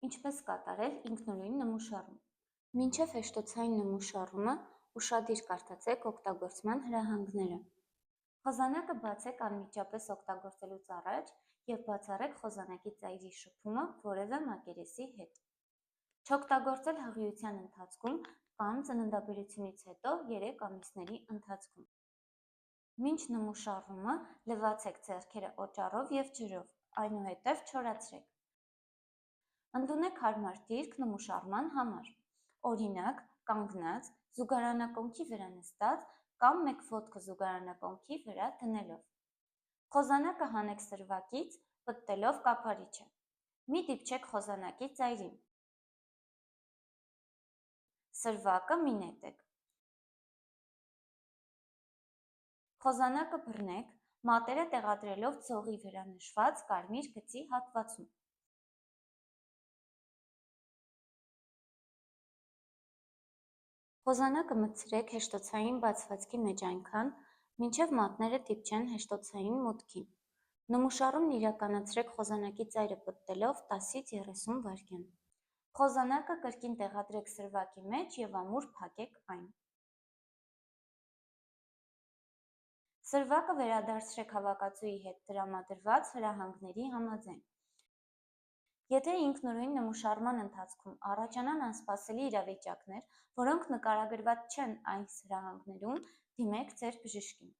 Ինչպես կատարել ինքնուրույն նմուշառում։ Մինչև հեշտոցային նմուշառումը ուշադիր կարդացեք օգտագործման հրահանգները։ Խոզանակը բացեք անմիջապես օգտագործելուց առաջ և բացառեք խոզանակի ծայրի շփումը որևէ մակերեսի հետ։ Չօգտագործել հղիության ընթացքում կամ ծննդաբերությունից հետո 3 ամիսների ընթացքում։ Մինչ նմուշառումը լվացեք ձեռքերը օճառով և ջրով, այնուհետև չորացրեք։ Ընդունեք հարմար դիրք նմուշառման համար, օրինակ՝ կանգնած, զուգարանակոնքի վրա նստած կամ մեկ ոտքը զուգարանակոնքի վրա դնելով։ Խոզանակը հանեք սրվակից, պտտելով կափարիչը։ Մի դիպչեք խոզանակի ծայրին։ Սրվակը մի նետեք։ Խոզանակը բռնեք, մատերը տեղադրելով ձողի վրա նշված կարմիր գծի հատվածում։ Խոզանակը մտցրեք հեշտոցային բացվածքի մեջ այնքան, մինչև մատները դիպչեն հեշտոցային մուտքին։ Նմուշառումն իրականացրեք խոզանակի ծայրը պտտելով 10-ից 30 վայրկյան։ Խոզանակը կրկին տեղադրեք սրվակի մեջ և ամուր փակեք այն։ Սրվակը վերադարձրեք հավաքածուի հետ տրամադրված հրահանգների համաձայն։ Եթե ինքնուրույն նմուշառման ընթացքում առաջանան անսպասելի իրավիճակներ, որոնք նկարագրված չեն այս հրահանգներում, դիմեք ձեր բժշկին։